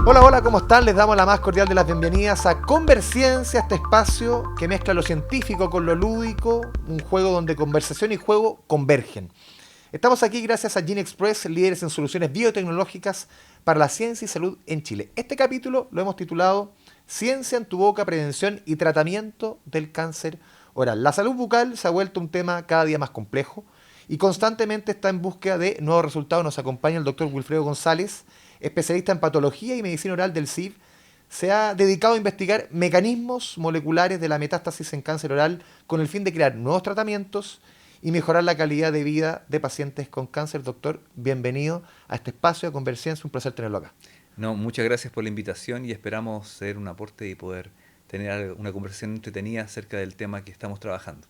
Hola, hola, ¿cómo están? Les damos la más cordial de las bienvenidas a Converciencia, este espacio que mezcla lo científico con lo lúdico, un juego donde conversación y juego convergen. Estamos aquí gracias a Gene Express, líderes en soluciones biotecnológicas para la ciencia y salud en Chile. Este capítulo lo hemos titulado Ciencia en tu boca, prevención y tratamiento del cáncer oral. La salud bucal se ha vuelto un tema cada día más complejo y constantemente está en búsqueda de nuevos resultados. Nos acompaña el doctor Wilfredo González, especialista en patología y medicina oral del CIV. Se ha dedicado a investigar mecanismos moleculares de la metástasis en cáncer oral con el fin de crear nuevos tratamientos y mejorar la calidad de vida de pacientes con cáncer. Doctor, bienvenido a este espacio de Convergencia, un placer tenerlo acá. No, muchas gracias por la invitación y esperamos ser un aporte y poder tener una conversación entretenida acerca del tema que estamos trabajando.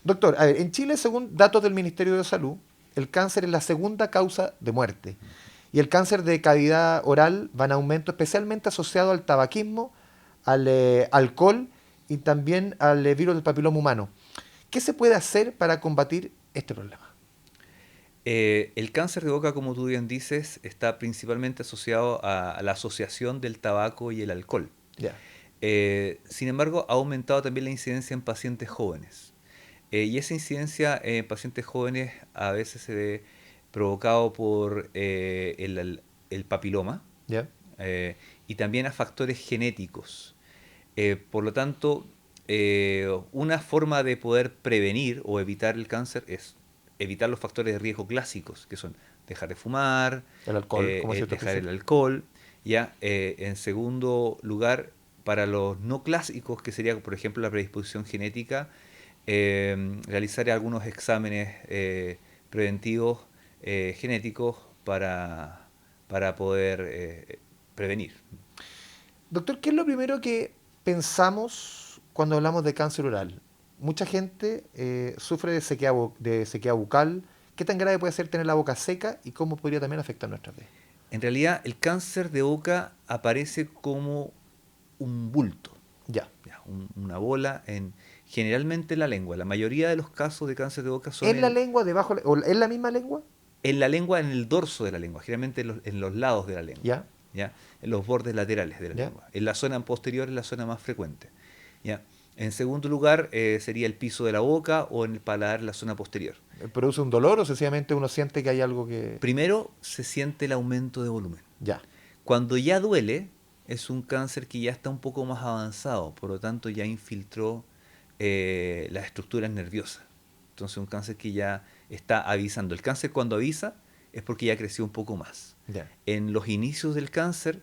Doctor, a ver, en Chile, según datos del Ministerio de Salud, el cáncer es la segunda causa de muerte. Y el cáncer de cavidad oral va en aumento, especialmente asociado al tabaquismo, al alcohol y también al virus del papiloma humano. ¿Qué se puede hacer para combatir este problema? El cáncer de boca, como tú bien dices, está principalmente asociado a la asociación del tabaco y el alcohol. Ya. Sin embargo, ha aumentado también la incidencia en pacientes jóvenes. Y esa incidencia en pacientes jóvenes a veces se ve provocado por el papiloma ¿Ya? y también a factores genéticos. Por lo tanto, una forma de poder prevenir o evitar el cáncer es evitar los factores de riesgo clásicos, que son dejar de fumar, El alcohol, como decía usted al dejar el principio. alcohol. Ya, en segundo lugar, para los no clásicos, que sería, por ejemplo, la predisposición genética, realizar algunos exámenes preventivos genéticos para poder prevenir. Doctor, ¿qué es lo primero que pensamos cuando hablamos de cáncer oral? Mucha gente sufre de de sequedad bucal. ¿Qué tan grave puede ser tener la boca seca y cómo podría también afectar nuestras vidas? En realidad, el cáncer de boca aparece como un bulto, Ya. ya, una bola generalmente en la lengua. La mayoría de los casos de cáncer de boca son ¿En la lengua, o en la misma lengua? en la lengua, en el dorso de la lengua, generalmente en los lados de la lengua, Ya, ¿ya? En los bordes laterales de la ya. lengua. En la zona posterior es la zona más frecuente. ¿Ya? En segundo lugar, sería el piso de la boca o en el paladar, la zona posterior. ¿Produce un dolor o sencillamente uno siente que hay algo que... Primero, se siente el aumento de volumen. Ya, Cuando ya duele, es un cáncer que ya está un poco más avanzado, por lo tanto ya infiltró las estructuras nerviosas. Entonces un cáncer que ya está avisando. El cáncer cuando avisa es porque ya creció un poco más. ya. En los inicios del cáncer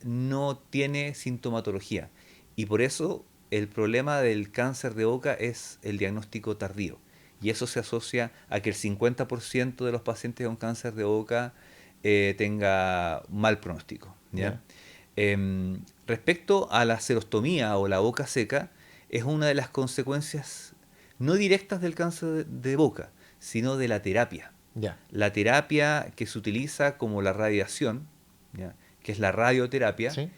no tiene sintomatología y por eso el problema del cáncer de boca es el diagnóstico tardío. Y eso se asocia a que el 50% de los pacientes con cáncer de boca tenga mal pronóstico. ¿Ya? Ya. Respecto a la serostomía o la boca seca, es una de las consecuencias no directas del cáncer de boca, sino de la terapia. Ya. La terapia que se utiliza como la radiación, ¿ya? Que es la radioterapia, ¿Sí?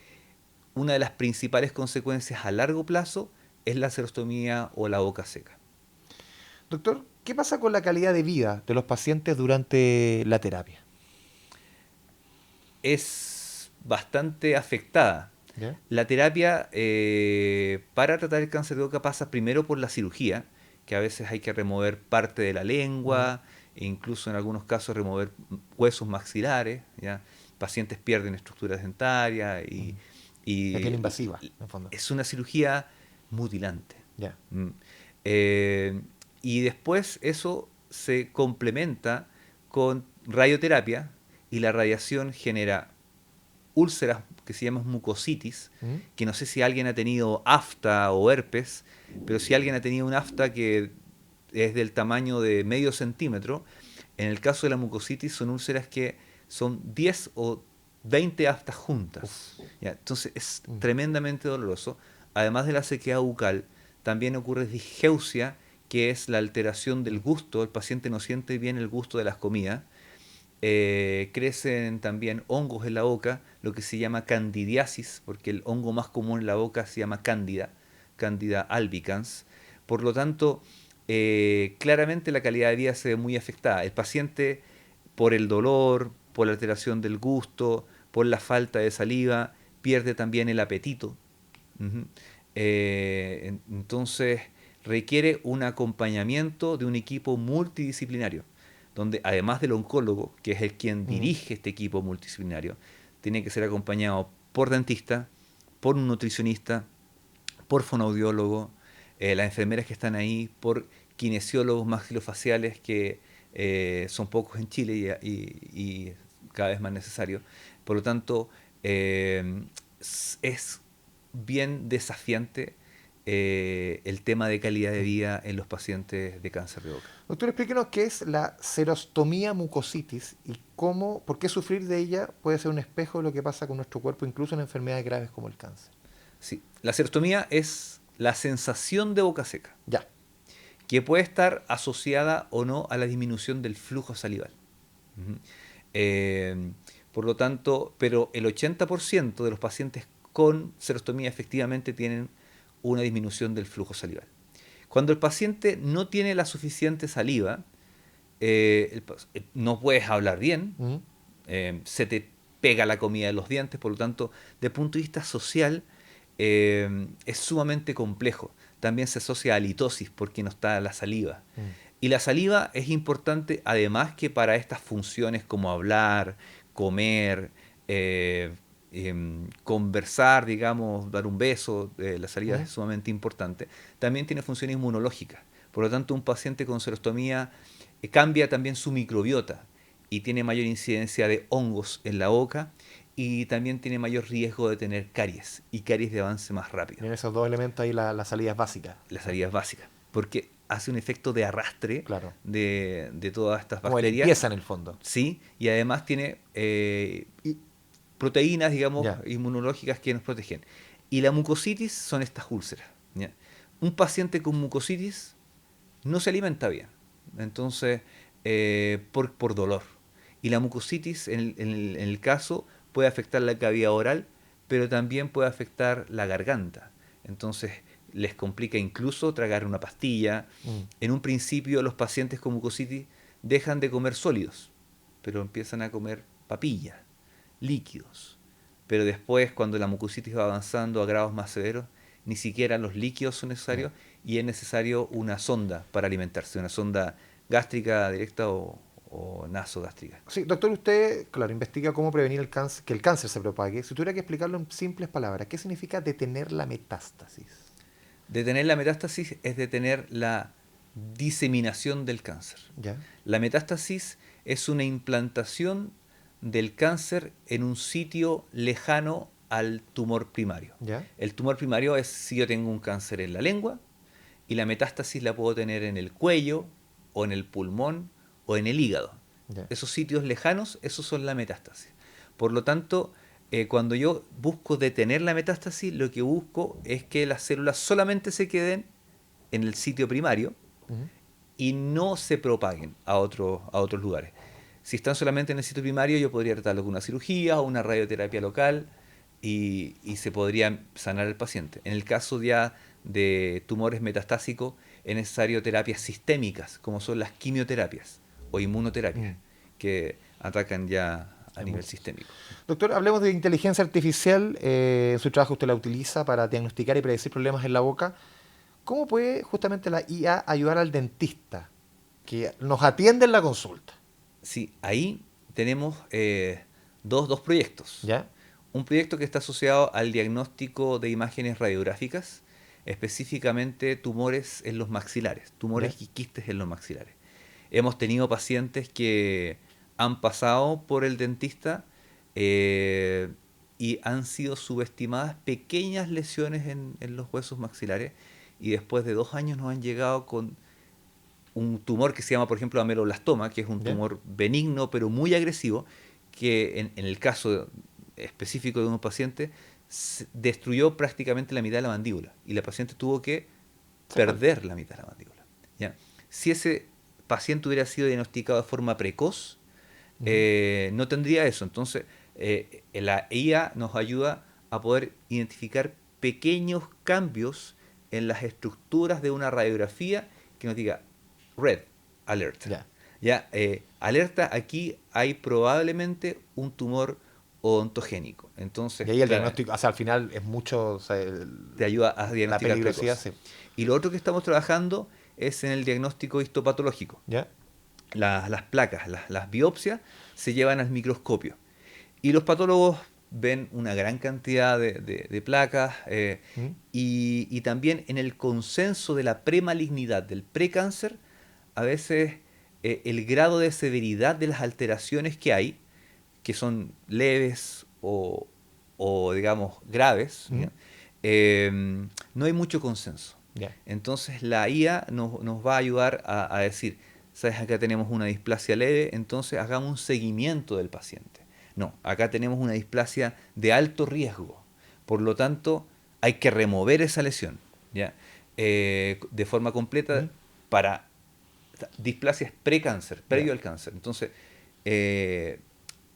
una de las principales consecuencias a largo plazo es la serostomía o la boca seca. Doctor, ¿qué pasa con la calidad de vida de los pacientes durante la terapia? Es bastante afectada. ¿Ya? La terapia para tratar el cáncer de boca pasa primero por la cirugía, que a veces hay que remover parte de la Mm. lengua, e incluso en algunos casos remover huesos maxilares, ¿ya? Pacientes pierden estructuras dentarias Mm. Es bien y invasiva, en el fondo. es una cirugía mutilante. Ya. Mm. Eh, y después eso se complementa con radioterapia y la radiación genera úlceras que se llaman mucositis, ¿Mm? que no sé si alguien ha tenido afta o herpes, pero si alguien ha tenido un afta que es del tamaño de medio centímetro, en el caso de la mucositis son úlceras que son 10 o 20 aftas juntas. Uf. ¿Ya? Entonces es Mm. tremendamente doloroso. Además de la sequedad bucal, también ocurre disgeusia, que es la alteración del Mm. gusto. El paciente no siente bien el gusto de las comidas. Crecen también hongos en la boca, lo que se llama candidiasis, porque el hongo más común en la boca se llama cándida, Candida albicans. Por lo tanto, claramente la calidad de vida se ve muy afectada. El paciente, por el dolor, por la alteración del gusto, por la falta de saliva, pierde también el apetito. Ujú. Entonces requiere un acompañamiento de un equipo multidisciplinario, donde además del oncólogo, que es el quien Mm. dirige este equipo multidisciplinario, tiene que ser acompañado por dentista, por un nutricionista, por fonoaudiólogo, las enfermeras que están ahí, por kinesiólogos maxilofaciales que son pocos en Chile y cada vez más necesarios. Por lo tanto, es bien desafiante el tema de calidad de vida en los pacientes de cáncer de boca. Doctor, explíquenos qué es la xerostomía mucositis y cómo, por qué sufrir de ella puede ser un espejo de lo que pasa con nuestro cuerpo, incluso en enfermedades graves como el cáncer. Sí. La xerostomía es la sensación de boca seca, Ya. que puede estar asociada o no a la disminución del flujo salival. Ujú. Eh, por lo tanto, pero el 80% de los pacientes con xerostomía efectivamente tienen una disminución del flujo salival. Cuando el paciente no tiene la suficiente saliva, no puedes hablar bien, Mm. se te pega la comida de los dientes, por lo tanto, de punto de vista social, es sumamente complejo. También se asocia a halitosis porque no está la saliva. Mm. Y la saliva es importante además que para estas funciones como hablar, comer, conversar, digamos, dar un beso, la saliva Mm. es sumamente importante. También tiene función inmunológica. Por lo tanto, un paciente con xerostomía cambia también su microbiota y tiene mayor incidencia de hongos en la boca y también tiene mayor riesgo de tener caries y caries de avance más rápido. Tienen esos dos elementos ahí, la salida es básica. La salida es básica, porque hace un efecto de arrastre Claro. de todas estas Como de bacterias, limpieza en el fondo. ¿sí? Y además tiene proteínas, digamos, Ya. inmunológicas que nos protegen. Y la mucositis son estas úlceras. ¿Ya? Un paciente con mucositis no se alimenta bien, entonces, por dolor. Y la mucositis, en el caso, puede afectar la cavidad oral, pero también puede afectar la garganta. Entonces, les complica incluso tragar una pastilla. Mm. En un principio, los pacientes con mucositis dejan de comer sólidos, pero empiezan a comer papilla, líquidos. Pero después, cuando la mucositis va avanzando a grados más severos, ni siquiera los líquidos son Ya. necesarios y es necesario una sonda para alimentarse, una sonda gástrica directa o nasogástrica. Sí, doctor, usted, claro, investiga cómo prevenir el cáncer, que el cáncer se propague. Si tuviera que explicarlo en simples palabras, ¿qué significa detener la metástasis? Detener la metástasis es detener la diseminación del cáncer. ¿Ya? La metástasis es una implantación del cáncer en un sitio lejano al tumor primario. ¿Ya? El tumor primario es si yo tengo un cáncer en la lengua y la metástasis la puedo tener en el cuello o en el pulmón o en el hígado. ¿Ya? Esos sitios lejanos, esos son la metástasis. Por lo tanto, cuando yo busco detener la metástasis, lo que busco es que las células solamente se queden en el sitio primario Ujú. y no se propaguen a otros lugares. Si están solamente en el sitio primario, yo podría tratarlo con una cirugía o una radioterapia local y se podría sanar el paciente. En el caso ya de tumores metastásicos, es necesario terapias sistémicas, como son las quimioterapias o inmunoterapias, Mm. que atacan ya a Es nivel mucho. sistémico. Doctor, hablemos de inteligencia artificial. En su trabajo usted la utiliza para diagnosticar y predecir problemas en la boca. ¿Cómo puede justamente la IA ayudar al dentista que nos atiende en la consulta? Sí, ahí tenemos dos proyectos. ¿Ya? Un proyecto que está asociado al diagnóstico de imágenes radiográficas, específicamente tumores en los maxilares, ¿Ya? tumores y quistes en los maxilares. Hemos tenido pacientes que han pasado por el dentista eh, y han sido subestimadas pequeñas lesiones en los huesos maxilares y después de 2 años nos han llegado con un tumor que se llama, por ejemplo, ameloblastoma, que es un ¿Ya? tumor benigno pero muy agresivo, que en el caso específico de un paciente destruyó prácticamente la mitad de la mandíbula y la paciente tuvo que Sacar. perder la mitad de la mandíbula. ¿Ya? Si ese paciente hubiera sido diagnosticado de forma precoz, Ujú. no tendría eso. Entonces, la IA nos ayuda a poder identificar pequeños cambios en las estructuras de una radiografía que nos diga red alert. Ya. Ya, alerta, aquí hay probablemente un tumor odontogénico. Entonces, Y ahí el claro, diagnóstico, o sea, al final es mucho, o sea, te ayuda a la diagnosticar peligrosidad, precoz. sí. Y lo otro que estamos trabajando es en el diagnóstico histopatológico. ¿Ya? Las placas, las biopsias se llevan al microscopio. Y los patólogos ven una gran cantidad de placas ¿Mm? y también en el consenso de la premalignidad, del precáncer, a veces el grado de severidad de las alteraciones que hay, que son leves o digamos, graves, ¿Mm? ¿ya? No hay mucho consenso. Ya. Entonces la IA nos va a ayudar a decir, ¿sabes? Acá tenemos una displasia leve, entonces hagamos un seguimiento del paciente. No, acá tenemos una displasia de alto riesgo. Por lo tanto, hay que remover esa lesión, ¿ya? De forma completa ¿Mm? para displasias precáncer, Ya. previo al cáncer. Entonces,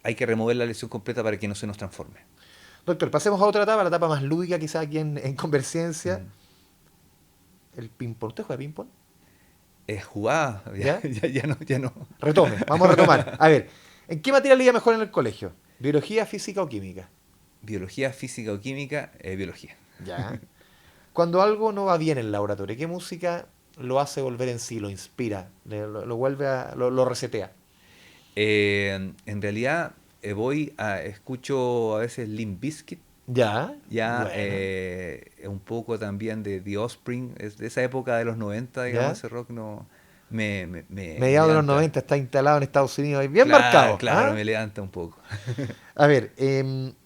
hay que remover la lesión completa para que no se nos transforme. Doctor, pasemos a otra etapa, la etapa más lúdica quizás aquí en Converciencia. Mm. El ping-pong. ¿Usted juega ping-pong? Es jugada, ¿Ya? ya no. Retome, vamos a retomar. A ver, ¿en qué materia le iba mejor en el colegio? ¿Biología, física o química? Biología, física o química, biología. Ya. Cuando algo no va bien en el laboratorio, ¿qué música lo hace volver en sí, lo inspira, lo vuelve a, lo resetea? En realidad, escucho a veces Limp Bizkit, Ya, ya bueno, un poco también de The Offspring, es de esa época de los 90 digamos, ya. ese rock no me Mediados de los levanta. 90 está instalado en Estados Unidos, ahí bien Claro, marcado. claro, ¿Ah? me levanta un poco. A ver,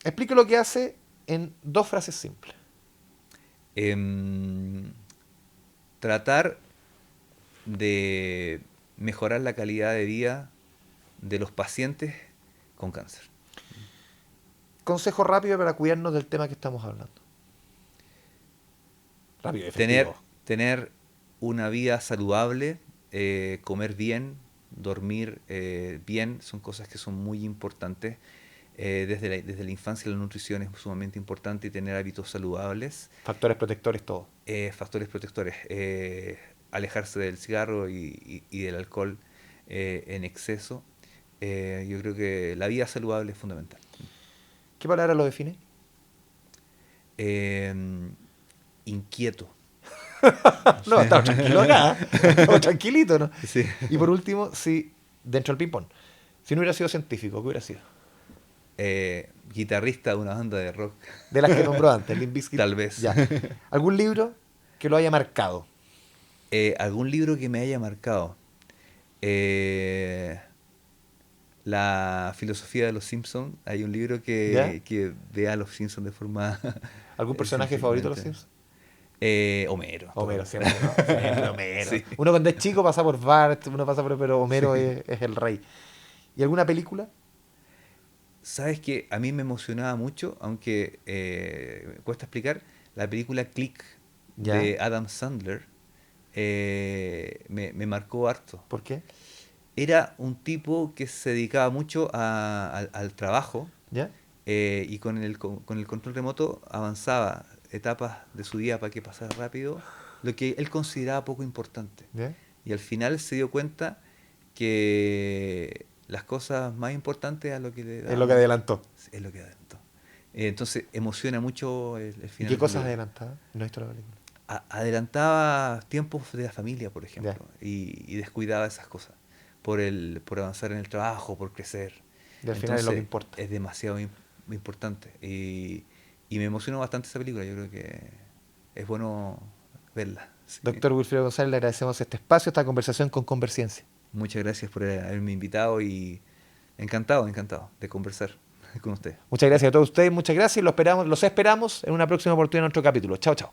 explique lo que hace en dos frases simples. Em, Tratar de mejorar la calidad de vida de los pacientes con cáncer. Consejo rápido para cuidarnos del tema que estamos hablando. Rápido y Tener, efectivo. tener una vida saludable, comer bien, dormir bien, son cosas que son muy importantes. Desde la infancia la nutrición es sumamente importante y tener hábitos saludables. Factores protectores, todo. Factores protectores, alejarse del cigarro y del alcohol en exceso. Yo creo que la vida saludable es fundamental. ¿Qué palabra lo define? Eh, Inquieto. No, estamos tranquilos acá. Estamos tranquilitos, ¿no? Sí. Y por último, si dentro del ping-pong, si no hubiera sido científico, ¿qué hubiera sido? Guitarrista de una banda de rock, De las que nombró antes, Limp Bizkit. tal vez. Ya. ¿Algún libro que lo haya marcado? ¿Algún libro que me haya marcado? Eh, La filosofía de los Simpsons. Hay un libro ¿Ya? que ve a los Simpsons de forma ¿Algún personaje favorito de los científicamente. Simpsons? Homero. Homero, siempre, ¿no? Siempre Homero. Sí. Uno cuando es chico pasa por Bart, uno pasa por... Pero Homero Sí. es el rey. ¿Y alguna película? ¿Sabes que a mí me emocionaba mucho, aunque me cuesta explicar, la película Click ¿Ya? de Adam Sandler me marcó harto. ¿Por qué? Era un tipo que se dedicaba mucho al trabajo ¿Ya? y con el control remoto avanzaba etapas de su día para que pasara rápido, lo que él consideraba poco importante. ¿Ya? Y al final se dio cuenta que las cosas más importantes a lo que le Es lo que daban adelantó. es lo que adelantó. Entonces emociona mucho el ¿Y final qué de la cosas película. adelantaba? No he visto la película. Adelantaba tiempos de la familia, por Ya. ejemplo, y descuidaba esas cosas por avanzar en el trabajo, por crecer. Y al final es lo que Entonces importa. es demasiado importante. Y me emocionó bastante esa película. Yo creo que es bueno verla. Sí. Doctor Wilfredo González, le agradecemos este espacio, esta conversación con Converciencia. Muchas gracias por haberme invitado y encantado de conversar con usted. Muchas gracias a todos ustedes, muchas gracias y los esperamos en una próxima oportunidad en otro capítulo. Chao, chao.